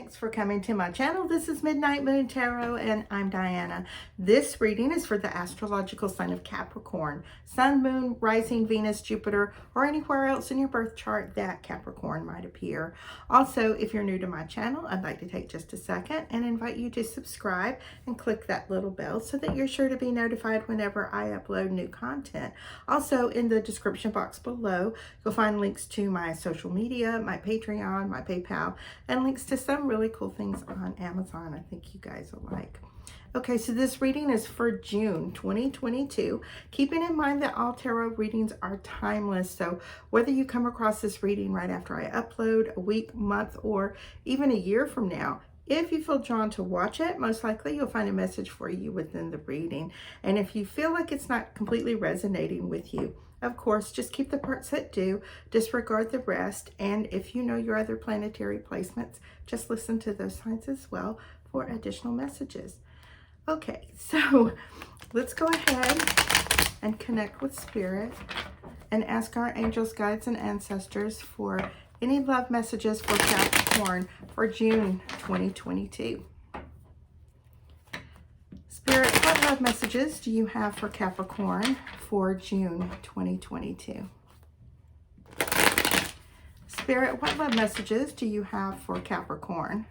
Thanks for coming to my channel. This is Midnight Moon Tarot and I'm Diana. This reading is for the astrological sign of Capricorn, Sun, Moon, Rising, Venus, Jupiter, or anywhere else in your birth chart that Capricorn might appear. Also, if you're new to my channel, I'd like to take just a second and invite you to subscribe and click that little bell so that you're sure to be notified whenever I upload new content. Also, in the description box below, you'll find links to my social media, my Patreon, my PayPal, and links to some really cool things on Amazon I think you guys will like. Okay, so this reading is for June 2022. Keeping in mind that all tarot readings are timeless, so whether you come across this reading right after I upload, a week, month, or even a year from now, if you feel drawn to watch it, most likely you'll find a message for you within the reading. And if you feel like it's not completely resonating with you, of course, just keep the parts that do, disregard the rest, and if you know your other planetary placements, just listen to those signs as well for additional messages. Okay, so let's go ahead and connect with Spirit and ask our angels, guides, and ancestors for any love messages for Capricorn for June 2022. Spirit, what love messages do you have for Capricorn for June 2022? Spirit, what love messages do you have for Capricorn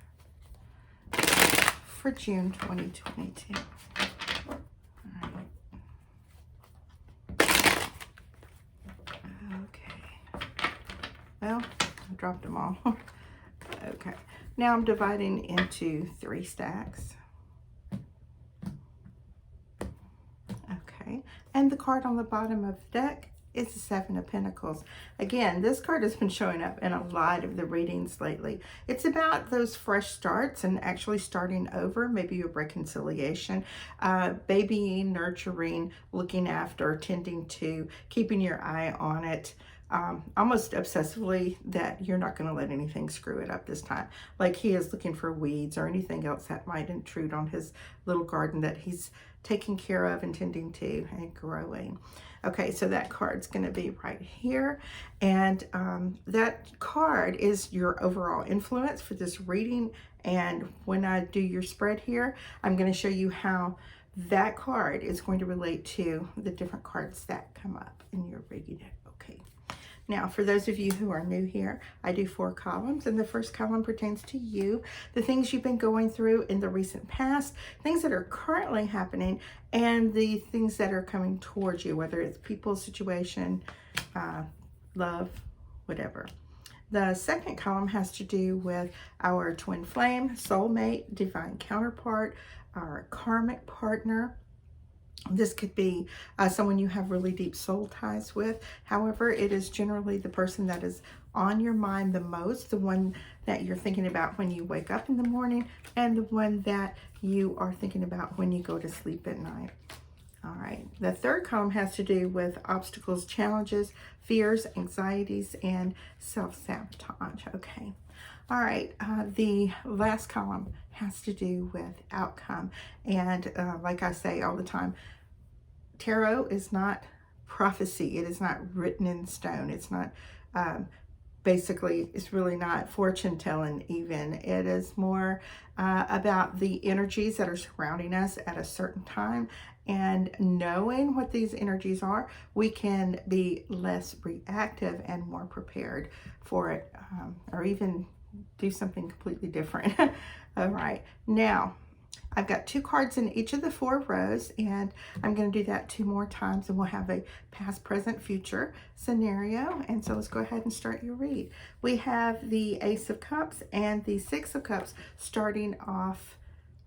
for June 2022? All right. Okay. Well, I dropped them all. Okay. Now I'm dividing into 3 stacks. Okay. And the card on the bottom of the deck is the 7 of Pentacles. Again, this card has been showing up in a lot of the readings lately. It's about those fresh starts and actually starting over, maybe a reconciliation, babying, nurturing, looking after, tending to, keeping your eye on it, almost obsessively, that you're not going to let anything screw it up this time. Like he is looking for weeds or anything else that might intrude on his little garden that he's taking care of and tending to and growing. Okay, so that card's going to be right here. And that card is your overall influence for this reading. And when I do your spread here, I'm going to show you how that card is going to relate to the different cards that come up in your reading. Okay. Now, for those of you who are new here, I do 4 columns, and the first column pertains to you, the things you've been going through in the recent past, things that are currently happening, and the things that are coming towards you, whether it's people, situation, love, whatever. The second column has to do with our twin flame, soulmate, divine counterpart, our karmic partner. This could be someone you have really deep soul ties with. However, it is generally the person that is on your mind the most, the one that you're thinking about when you wake up in the morning, and the one that you are thinking about when you go to sleep at night. All right. The third column has to do with obstacles, challenges, fears, anxieties, and self-sabotage. Okay. All right, the last column has to do with outcome. And like I say all the time, tarot is not prophecy. It is not written in stone. It's not, basically, it's really not fortune telling even. It is more about the energies that are surrounding us at a certain time. And knowing what these energies are, we can be less reactive and more prepared for it, or even do something completely different. All right, now I've got 2 cards in each of the 4 rows, and I'm going to do that 2 more times, and we'll have a past, present, future scenario. And so let's go ahead and start your read. We have the Ace of Cups and the 6 of Cups starting off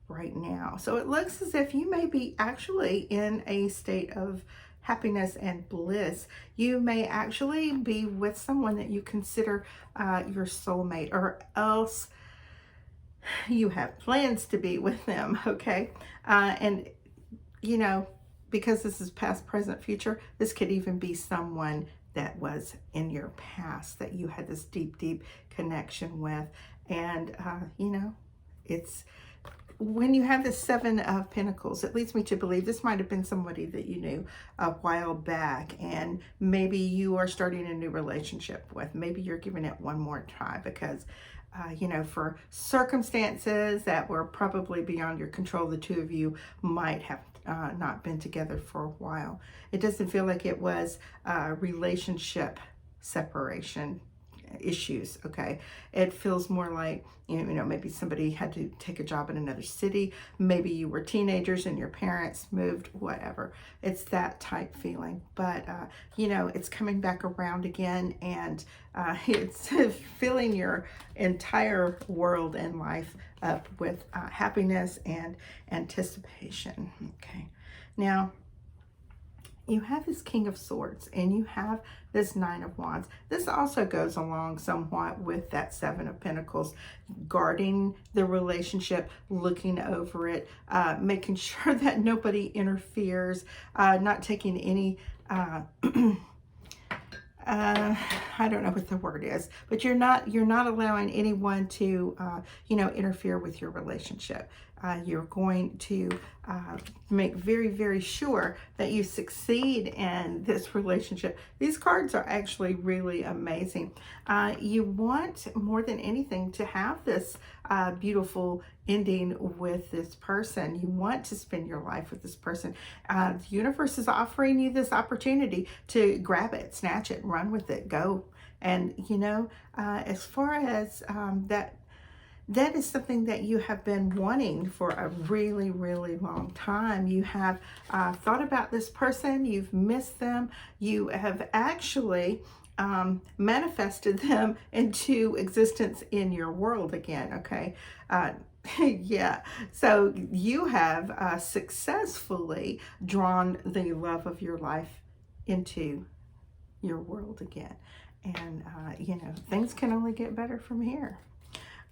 right now. So it looks as if you may be actually in a state of happiness and bliss. You may actually be with someone that you consider your soulmate, or else you have plans to be with them. Okay. And you know, because this is past, present, future, this could even be someone that was in your past that you had this deep, deep connection with. And you know, it's when you have the 7 of Pentacles, it leads me to believe this might have been somebody that you knew a while back, and maybe you are starting a new relationship with. Maybe you're giving it one more try, because you know, for circumstances that were probably beyond your control. The two of you might have not been together for a while. It doesn't feel like it was relationship separation issues. Okay, it feels more like, you know, maybe somebody had to take a job in another city, maybe you were teenagers and your parents moved, whatever. It's that type feeling. But you know, it's coming back around again, and it's filling your entire world and life up with happiness and anticipation. Okay, now you have this King of Swords and you have this Nine of Wands. This also goes along somewhat with that Seven of Pentacles, guarding the relationship, looking over it, making sure that nobody interferes, not taking any I don't know what the word is, but you're not allowing anyone to you know, interfere with your relationship. You're going to make very, very sure that you succeed in this relationship. These cards are actually really amazing. You want more than anything to have this beautiful ending with this person. You want to spend your life with this person. The universe is offering you this opportunity to grab it, snatch it, run with it, go. And you know, as far as that is something that you have been wanting for a really, really long time. You have thought about this person, you've missed them, you have actually manifested them into existence in your world again, okay? Yeah, so you have successfully drawn the love of your life into your world again. And, you know, things can only get better from here.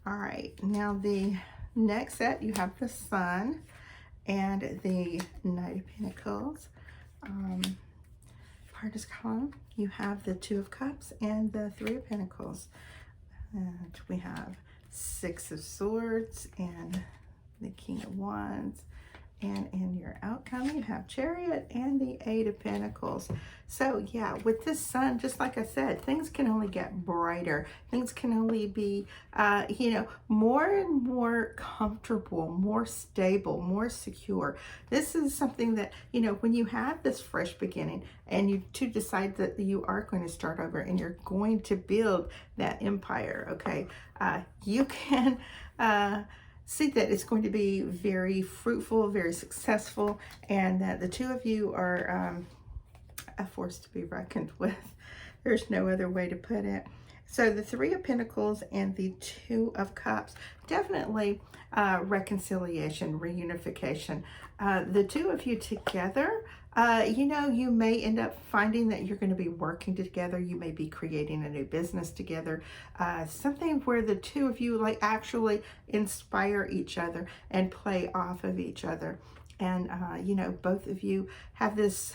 All right, now the next set, you have the Sun and the Knight of Pentacles. Partners column, you have the Two of Cups and the Three of Pentacles. And we have Six of Swords and the King of Wands. And in your outcome, you have Chariot and the Eight of Pentacles. So yeah, with this Sun, just like I said, things can only get brighter. Things can only be, you know, more and more comfortable, more stable, more secure. This is something that, you know, when you have this fresh beginning and you two decide that you are going to start over and you're going to build that empire, okay, you can see that it's going to be very fruitful, very successful, and that the two of you are a force to be reckoned with. There's no other way to put it. So the Three of Pentacles and the Two of Cups, definitely reconciliation, reunification. The two of you together, you know, you may end up finding that you're going to be working together. You may be creating a new business together. Something where the two of you like actually inspire each other and play off of each other. And, you know, both of you have this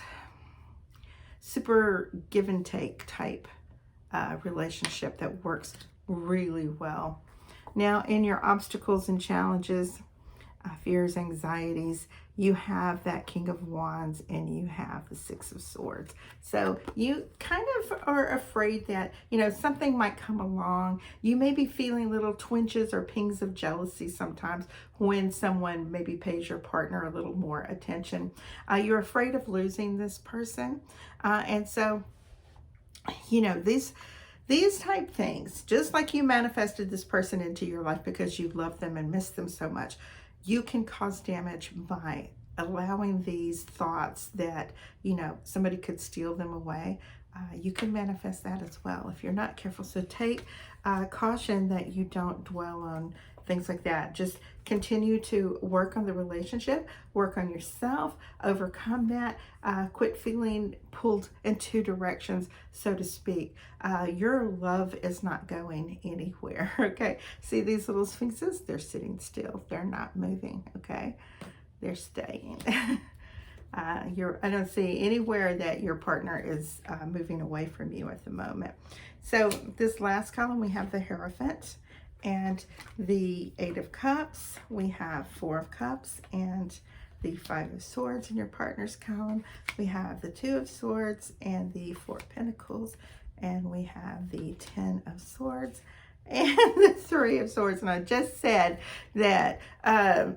super give and take type relationship that works really well. Now, in your obstacles and challenges, fears, anxieties, you have that King of Wands and you have the Six of Swords. So you kind of are afraid that, you know, something might come along. You may be feeling little twinges or pings of jealousy sometimes when someone maybe pays your partner a little more attention. You're afraid of losing this person. And so, you know, these type things, just like you manifested this person into your life because you love them and miss them so much, you can cause damage by allowing these thoughts that, you know, somebody could steal them away. You can manifest that as well if you're not careful. So take caution that you don't dwell on things like that. Just continue to work on the relationship, work on yourself, overcome that, quit feeling pulled in two directions, so to speak. Your love is not going anywhere, okay? See these little sphinxes? They're sitting still. They're not moving, okay? They're staying. I don't see anywhere that your partner is moving away from you at the moment. So this last column, we have the Hierophant and the Eight of Cups. We have Four of Cups and the Five of Swords in your partner's column. We have the Two of Swords and the Four of Pentacles, and we have the Ten of Swords and the Three of Swords. And I just said that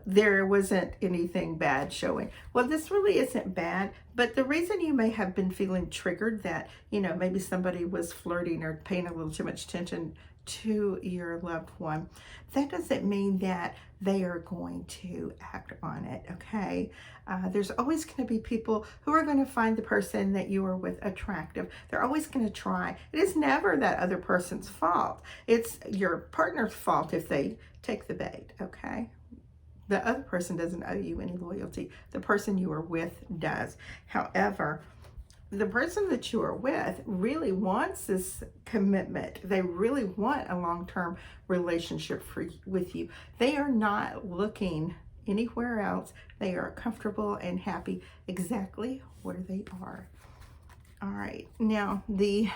there wasn't anything bad showing. Well, this really isn't bad, but the reason you may have been feeling triggered that, you know, maybe somebody was flirting or paying a little too much attention to your loved one, that doesn't mean that they are going to act on it, okay? There's always going to be people who are going to find the person that you are with attractive. They're always going to try. It is never that other person's fault. It's your partner's fault if they take the bait, okay? The other person doesn't owe you any loyalty. The person you are with does. However, the person that you are with really wants this commitment. They really want a long-term relationship with you. They are not looking anywhere else. They are comfortable and happy exactly where they are. All right, now the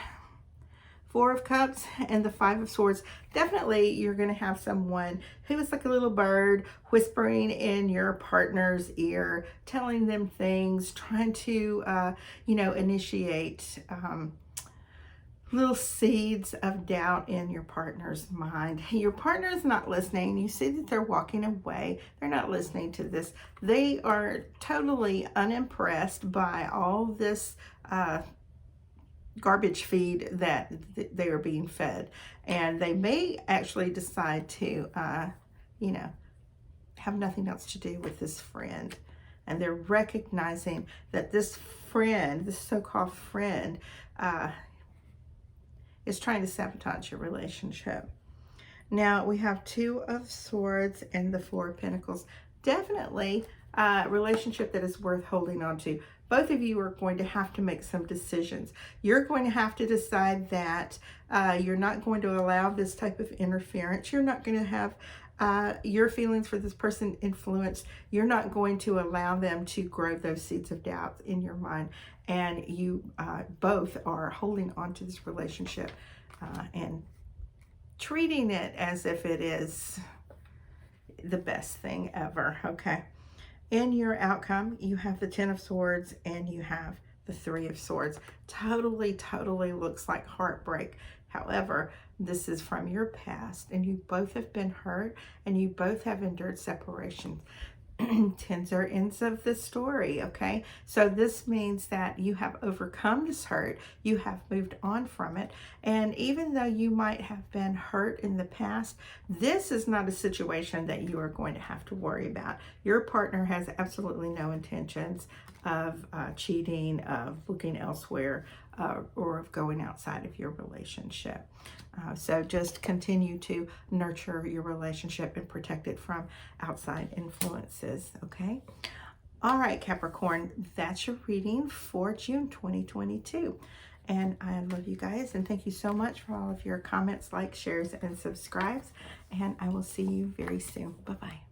Four of Cups and the Five of Swords. Definitely you're going to have someone who is like a little bird whispering in your partner's ear, telling them things, trying to, you know, initiate little seeds of doubt in your partner's mind. Your partner is not listening. You see that they're walking away. They're not listening to this. They are totally unimpressed by all this garbage feed that they are being fed, and they may actually decide to you know, have nothing else to do with this friend, and they're recognizing that this friend, this so-called friend, is trying to sabotage your relationship. Now we have Two of Swords and the Four of Pentacles. Definitely a relationship that is worth holding on to. Both of you are going to have to make some decisions. You're going to have to decide that you're not going to allow this type of interference. You're not going to have your feelings for this person influenced. You're not going to allow them to grow those seeds of doubt in your mind. And you both are holding on to this relationship and treating it as if it is the best thing ever, okay? In your outcome, you have the Ten of Swords and you have the Three of Swords. Totally looks like heartbreak. However, this is from your past, and you both have been hurt, and you both have endured separation. Tens are ends of the story, okay? So this means that you have overcome this hurt, you have moved on from it, and even though you might have been hurt in the past, this is not a situation that you are going to have to worry about. Your partner has absolutely no intentions of cheating, of looking elsewhere, or of going outside of your relationship. So just continue to nurture your relationship and protect it from outside influences, okay? All right, Capricorn, that's your reading for June 2022. And I love you guys, and thank you so much for all of your comments, likes, shares, and subscribes. And I will see you very soon. Bye-bye.